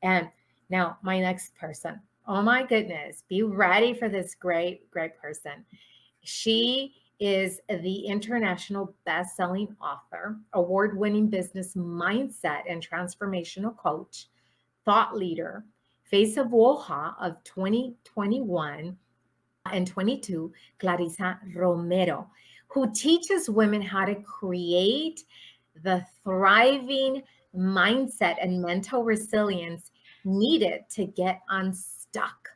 And now, my next person. Oh my goodness, be ready for this great, great person. She is the international best-selling author, award-winning business mindset and transformational coach, thought leader, face of WOHA of 2021 and 22, Clarisa Romero, who teaches women how to create the thriving mindset and mental resilience needed to get unstuck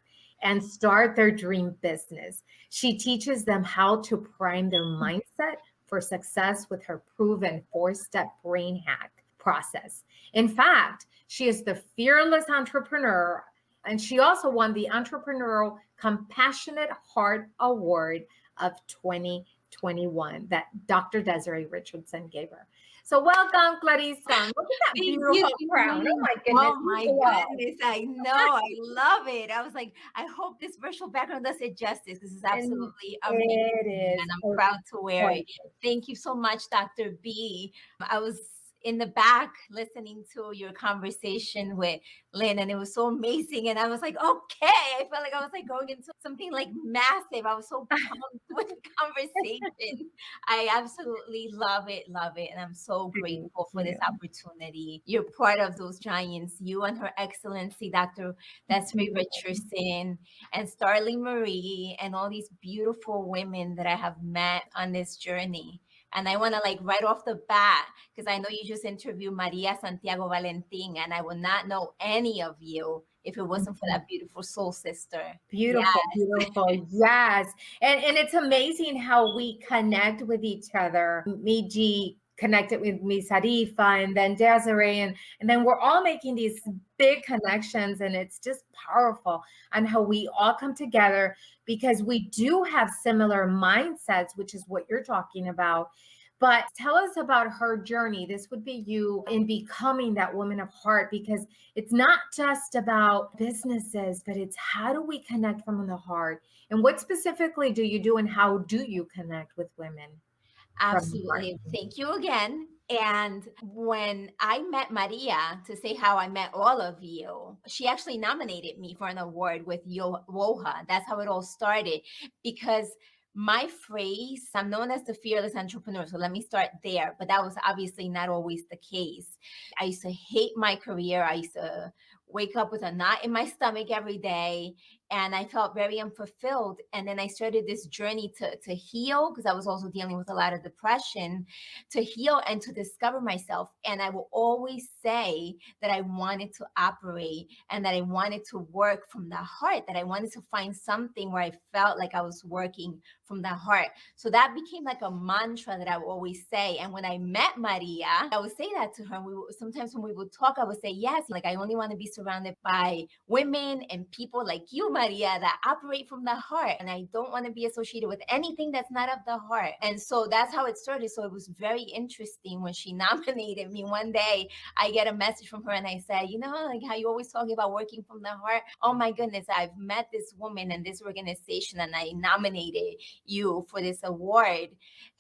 and start their dream business. She teaches them how to prime their mindset for success with her proven 4-step brain hack process. In fact, she is the fearless entrepreneur, and she also won the Entrepreneurial Compassionate Heart Award of 2021 that Dr. Desiree Richardson gave her. So welcome, Clarissa. Look at that Thank you beautiful so crown. Oh much. my goodness. Oh You my glow. goodness. I know. I love it. I was like, I hope this virtual background does it justice. This is And absolutely amazing. it is And I'm a proud to wear it. gorgeous. Thank you so much, Dr. B. I was in the back listening to your conversation with Lynn, and it was so amazing. And I was like, okay, I felt like I was like going into something like massive. I was so pumped with the conversation. I absolutely love it. And I'm so Thank grateful for this you. opportunity. You're part of those giants, you and Her Excellency, Dr. Desiree Richardson, and Starling Marie, and all these beautiful women that I have met on this journey. And I want to like right off the bat, because I know you just interviewed Maria Santiago Valentin, and I would not know any of you if it wasn't for that beautiful soul sister. Yeah. Beautiful, beautiful. Yes. And it's amazing how we connect with each other. Miji connected with me, Sarifa, and then Desiree, and then we're all making these big connections, and it's just powerful on how we all come together because we do have similar mindsets, which is what you're talking about. But tell us about her journey. This would be you in becoming that woman of heart, because it's not just about businesses, but it's how do we connect from the heart? And what specifically do you do, and how do you connect with women from the heart? Absolutely. Thank you again. And when I met Maria, to say how I met all of you, she actually nominated me for an award with WOHA. That's how it all started. Because my phrase, I'm known as the fearless entrepreneur. So let me start there. But that was obviously not always the case. I used to hate my career. I used to wake up with a knot in my stomach every day, and I felt very unfulfilled. And then I started this journey to heal, because I was also dealing with a lot of depression, to heal and to discover myself. And I will always say that I wanted to operate and that I wanted to work from the heart, that I wanted to find something where I felt like I was working from the heart. So that became like a mantra that I would always say. And when I met Maria, I would say that to her. Sometimes when we would talk, I would say, yes, like I only want to be surrounded by women and people like you, Maria, that operate from the heart. And I don't want to be associated with anything that's not of the heart. And so that's how it started. So it was very interesting when she nominated me. One day I get a message from her and I said, you know, like how you always talking about working from the heart. Oh my goodness, I've met this woman in this organization and I nominated you for this award.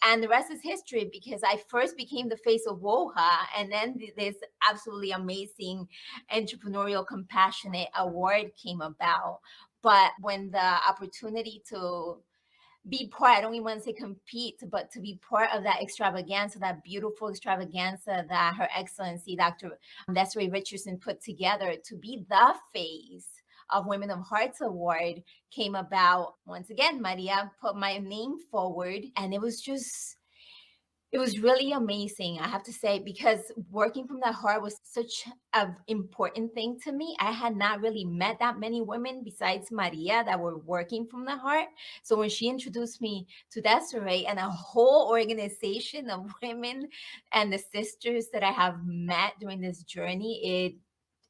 And the rest is history, because I first became the face of WOHA, and then this absolutely amazing entrepreneurial compassionate award came about. But when the opportunity to be part, I don't even want to say compete, but to be part of that extravaganza, that beautiful extravaganza that Her Excellency Dr. Desiree Richardson put together to be the face of Women of Hearts Award, came about. Once again, Maria put my name forward, and it was really amazing, I have to say, because working from the heart was such an important thing to me. I had not really met that many women besides Maria that were working from the heart. So when she introduced me to Desiree and a whole organization of women and the sisters that I have met during this journey,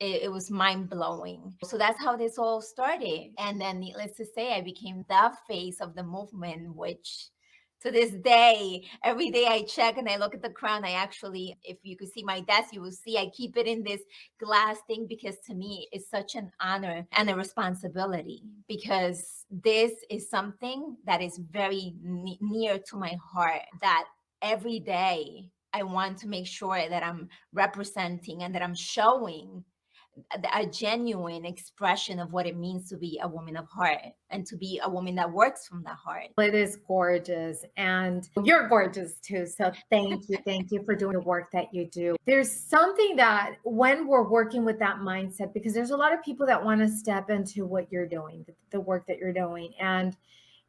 it was mind blowing. So that's how this all started. And then, needless to say, I became the face of the movement, which to this day, every day I check and I look at the crown. I actually, if you could see my desk, you will see I keep it in this glass thing, because to me it's such an honor and a responsibility, because this is something that is very near to my heart, that every day I want to make sure that I'm representing and that I'm showing a genuine expression of what it means to be a woman of heart and to be a woman that works from the heart. It is gorgeous. And you're gorgeous too. So thank you. Thank you for doing the work that you do. There's something that when we're working with that mindset, because there's a lot of people that want to step into what you're doing, the work that you're doing. And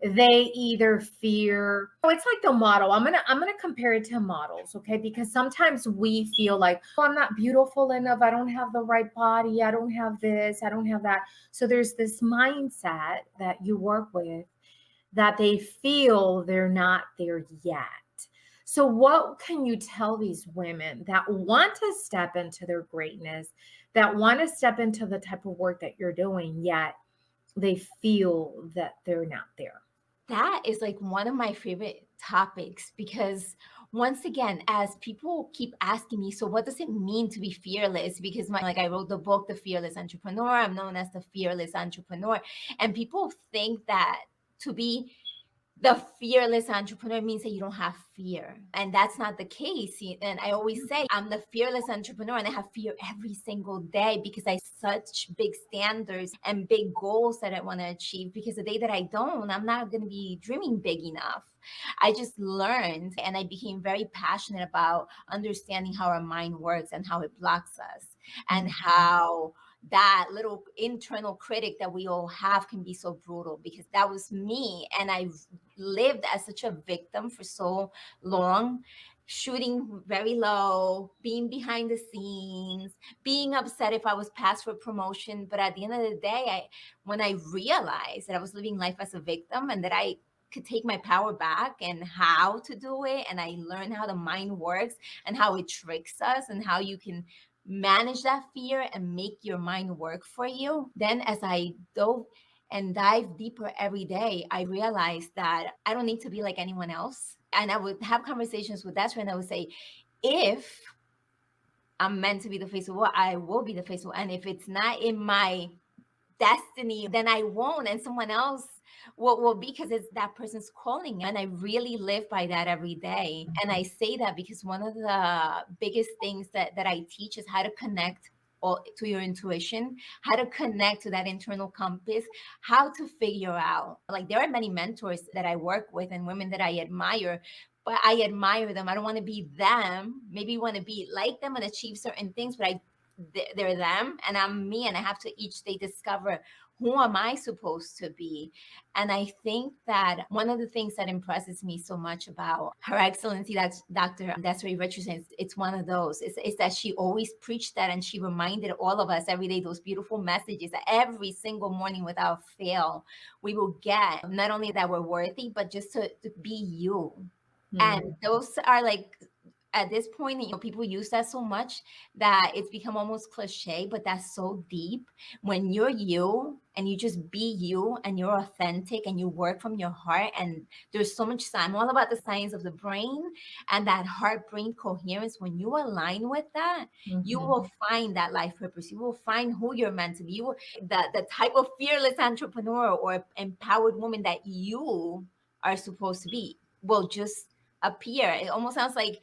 they either fear, oh, it's like the model. I'm gonna compare it to models, okay? Because sometimes we feel like, oh, I'm not beautiful enough, I don't have the right body, I don't have this, I don't have that. So there's this mindset that you work with that they feel they're not there yet. So, what can you tell these women that want to step into their greatness, that want to step into the type of work that you're doing, yet they feel that they're not there? That is like one of my favorite topics because once again, as people keep asking me, so what does it mean to be fearless? Because like I wrote the book, The Fearless Entrepreneur, I'm known as the fearless entrepreneur. And people think that to be the fearless entrepreneur means that you don't have fear. And that's not the case. And I always say I'm the fearless entrepreneur and I have fear every single day because I have such big standards and big goals that I want to achieve. Because the day that I don't, I'm not going to be dreaming big enough. I just learned and I became very passionate about understanding how our mind works and how it blocks us and how that little internal critic that we all have can be so brutal because that was me. And I lived as such a victim for so long, shooting very low, being behind the scenes, being upset if I was passed for promotion. But at the end of the day, when I realized that I was living life as a victim and that I could take my power back and how to do it, and I learned how the mind works and how it tricks us and how you can manage that fear and make your mind work for you. Then, as I dove and dive deeper every day, I realized that I don't need to be like anyone else. And I would have conversations with that friend. I would say, if I'm meant to be the face of what, I will be the face of. And if it's not in my destiny, then I won't. And someone else will because it's that person's calling. And I really live by that every day. And I say that because one of the biggest things that I teach is how to connect to your intuition, how to connect to that internal compass, how to figure out. Like there are many mentors that I work with and women that I admire, but I admire them. I don't want to be them. Maybe want to be like them and achieve certain things, but they're them and I'm me, and I have to each day discover who am I supposed to be. And I think that one of the things that impresses me so much about Her Excellency, that's Dr. Desiree Richardson, it's one of those. It's that she always preached that and she reminded all of us every day those beautiful messages that every single morning without fail we will get not only that we're worthy, but just to be you. And those are like at this point, people use that so much that it's become almost cliche, but that's so deep. When you're you and you just be you and you're authentic and you work from your heart, and there's so much I'm all about the science of the brain and that heart brain coherence. When you align with that, you will find that life purpose. You will find who you're meant to be. You will, the type of fearless entrepreneur or empowered woman that you are supposed to be will just appear. It almost sounds like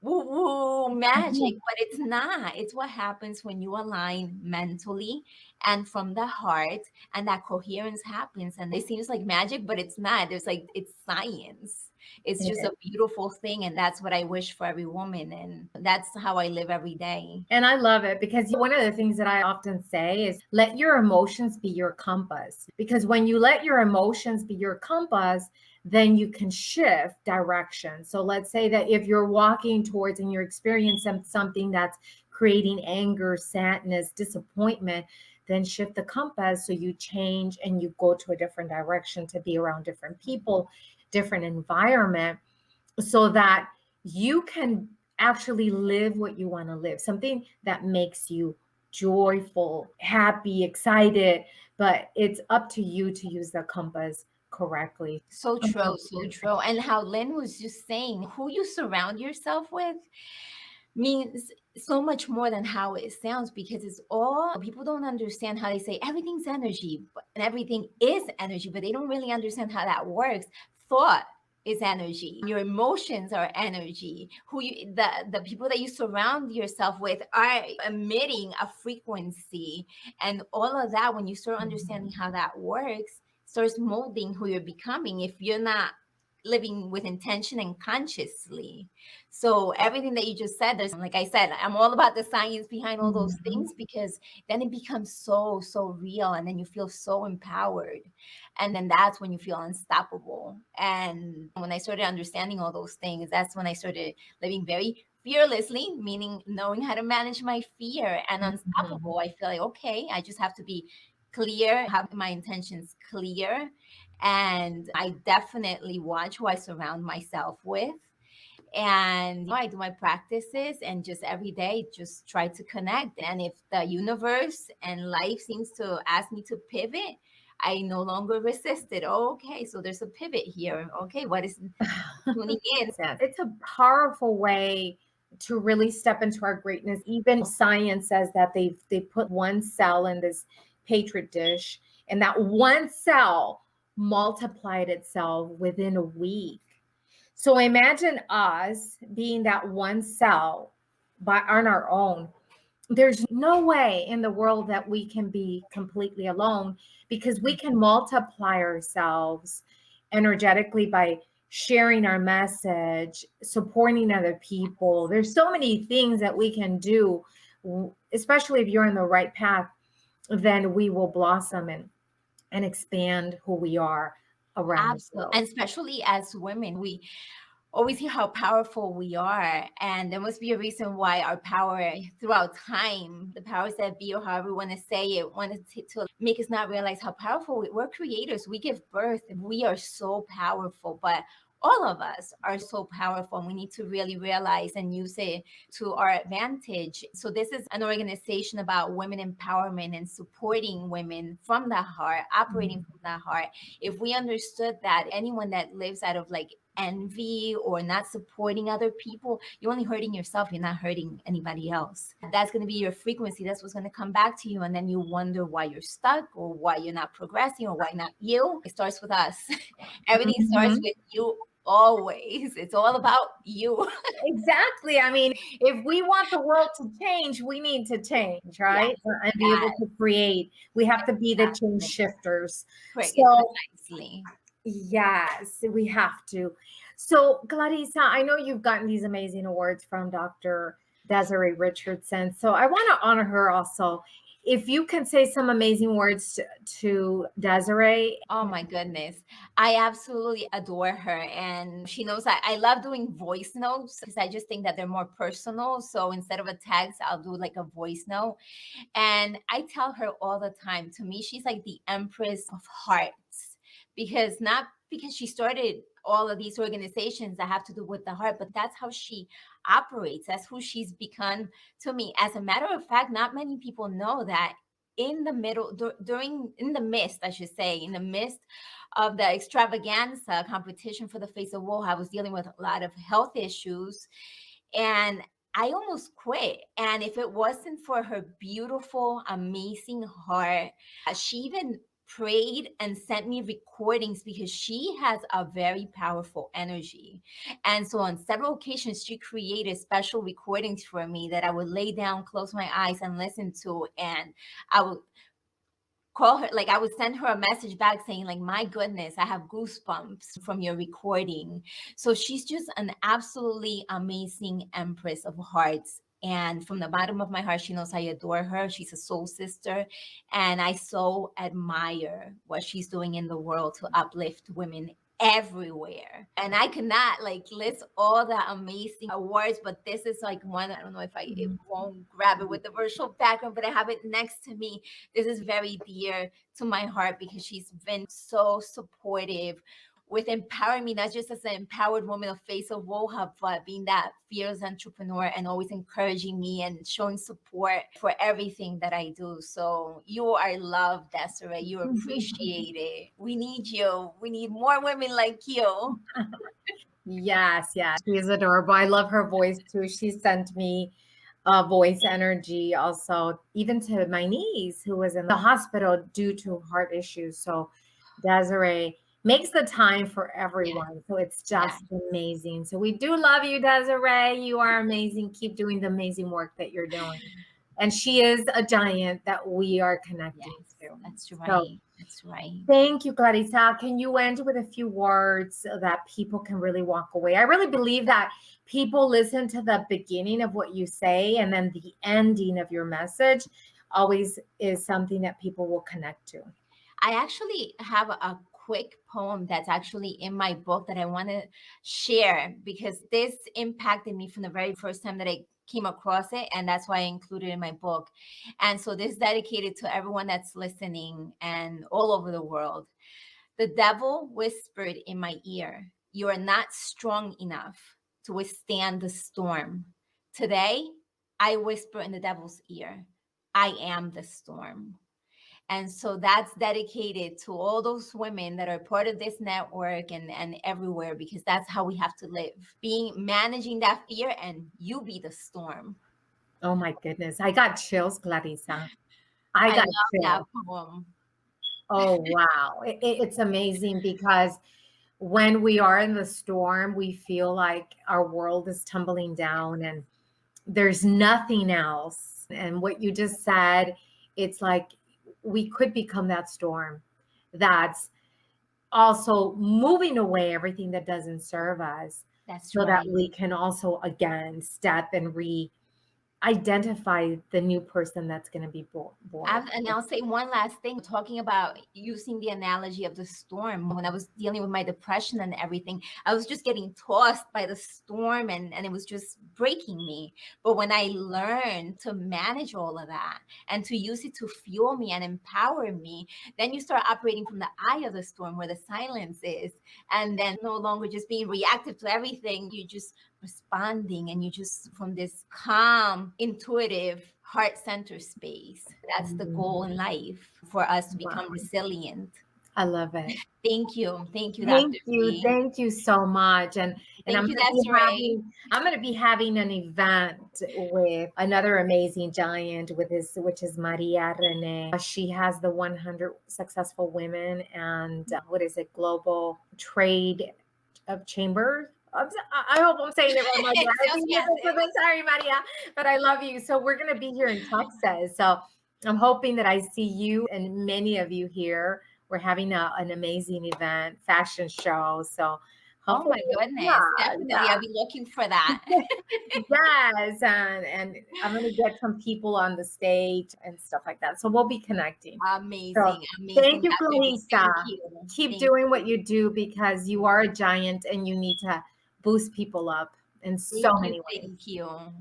woo woo magic, but it's not. It's what happens when you align mentally and from the heart, and that coherence happens. And it seems like magic, but it's not. There's like, it's science. It's just a beautiful thing. And that's what I wish for every woman. And that's how I live every day. And I love it because one of the things that I often say is let your emotions be your compass. Because when you let your emotions be your compass, then you can shift direction. So let's say that if you're walking towards and you're experiencing something that's creating anger, sadness, disappointment, then shift the compass so you change and you go to a different direction to be around different people, different environment, so that you can actually live what you want to live, something that makes you joyful, happy, excited. But it's up to you to use the compass correctly. So true, so true. And how Lynn was just saying, who you surround yourself with means so much more than how it sounds, because it's all, people don't understand how they say everything's energy and everything is energy, but they don't really understand how that works. Thought is energy. Your emotions are energy. The people that you surround yourself with are emitting a frequency, and all of that, when you start understanding how that works, starts molding who you're becoming if you're not living with intention and consciously. So everything that you just said, there's, like I said, I'm all about the science behind all those things, because then it becomes so real, and then you feel so empowered, and then that's when you feel unstoppable. And when I started understanding all those things, that's when I started living very fearlessly, meaning knowing how to manage my fear, and unstoppable. I feel like, okay, I just have to be clear, have my intentions clear. And I definitely watch who I surround myself with. And I do my practices, and just every day just try to connect. And if the universe and life seems to ask me to pivot, I no longer resist it. Oh, okay, so there's a pivot here. Okay, what is tuning in? It's a powerful way to really step into our greatness. Even science says that they put one cell in this petri dish, and that one cell multiplied itself within a week. So imagine us being that one cell on our own. There's no way in the world that we can be completely alone, because we can multiply ourselves energetically by sharing our message, supporting other people. There's so many things that we can do, especially if you're in the right path. Then we will blossom and expand who we are around the Absolutely. world. And especially as women, we always hear how powerful we are. And there must be a reason why our power throughout time, the powers that be, or however we want to say it, wanted to make us not realize how powerful we're creators. We give birth, and we are so powerful. But all of us are so powerful, and we need to really realize and use it to our advantage. So this is an organization about women empowerment and supporting women from the heart, operating from the heart. If we understood that, anyone that lives out of like envy or not supporting other people, you're only hurting yourself. You're not hurting anybody else. That's going to be your frequency. That's what's going to come back to you. And then you wonder why you're stuck, or why you're not progressing, or why not you. It starts with us. Everything starts with you. Always. It's all about you. Exactly. I mean, if we want the world to change, we need to change, right? Yes, And be able yes, to create. We have to be the change exactly. shifters. So, Precisely. yes, we have to. So, Clarisa, I know you've gotten these amazing awards from Dr. Desiree Richardson. So, I want to honor her also. If you can say some amazing words to Desiree. Oh my goodness. I absolutely adore her. And she knows I love doing voice notes, because I just think that they're more personal. So instead of a text, I'll do like a voice note. And I tell her all the time, to me, she's like the Empress of Hearts, because not because she started all of these organizations that have to do with the heart, but that's how she operates. That's who she's become to me. As a matter of fact, not many people know that in the middle, during, in the midst, I should say, in the midst of the extravaganza competition for the Face of WOHA, I was dealing with a lot of health issues, and I almost quit. And if it wasn't for her beautiful, amazing heart, she even prayed and sent me recordings, because she has a very powerful energy. And so on several occasions, she created special recordings for me that I would lay down, close my eyes, and listen to. And I would call her, like I would send her a message back saying like, my goodness, I have goosebumps from your recording. So she's just an absolutely amazing Empress of Hearts. And from the bottom of my heart, she knows I adore her. She's a soul sister. And I so admire what she's doing in the world to uplift women everywhere. And I cannot like list all the amazing awards, but this is like one. I don't know if it won't grab it with the virtual background, but I have it next to me. This is very dear to my heart, because she's been so supportive with empowering me, not just as an empowered woman of Face of WOHA, but being that fearless entrepreneur, and always encouraging me and showing support for everything that I do. So you are loved, Desiree. You appreciated. We need you. We need more women like you. Yes, yes. She is adorable. I love her voice too. She sent me voice energy also, even to my niece who was in the hospital due to heart issues. So, Desiree, makes the time for Yes, everyone. So it's yes, just amazing. So we do love you, Desiree. You are amazing. Keep doing the amazing work that you're doing. And she is a giant that we are yes. connecting to. That's So right. That's right. thank you, Clarisa. Can you end with a few words so that people can really walk away? I really believe that people listen to the beginning of what you say, and then the ending of your message always is something that people will connect to. I actually have a quick poem that's actually in my book that I want to share because this impacted me from the very first time that I came across it. And that's why I included it in my book. And so this is dedicated to everyone that's listening and all over the world. The devil whispered in my ear, "You are not strong enough to withstand the storm." Today, I whisper in the devil's ear, "I am the storm." And so that's dedicated to all those women that are part of this network and everywhere, because that's how we have to live. Being managing that fear and you be the storm. Oh my goodness. I got chills, Clarisa. I I got love that chills. poem. Oh, wow. It's amazing because when we are in the storm, we feel like our world is tumbling down and there's nothing else. And what you just said, it's like we could become that storm that's also moving away everything that doesn't serve us That's so that right. we can also again step and identify the new person that's going to be born. And I'll say one last thing, talking about using the analogy of the storm. When I was dealing with my depression and everything, I was just getting tossed by the storm and it was just breaking me. But when I learned to manage all of that and to use it to fuel me and empower me, then you start operating from the eye of the storm where the silence is. And then no longer just being reactive to everything, you just responding and you just from this calm, intuitive, heart center space. That's the Mhm. goal in life for us to Wow. become resilient. I love it. Thank you. Thank you, Dr. Thank you. B. Thank you so much. And Thank you, Desiree. I'm gonna be having an event with another amazing giant which is Maria Rene. She has the 100 successful women and what is it, global trade of chambers. I hope I'm saying it right, Maria. I Yes, think yes, sorry, Maria, but I love you. So we're gonna be here in Texas. So I'm hoping that I see you and many of you here. We're having an amazing event, fashion show. So oh hopefully, my goodness. Definitely. yeah, I'll be looking for that. yes. And I'm going to get some people on the stage and stuff like that. So we'll be connecting. So Amazing. thank Amazing, you, Dr. B. Clarisa. Thank you. Keep Thank doing what you. you do because you are a giant and you need to boost people up in so Thank you. many ways. Thank you.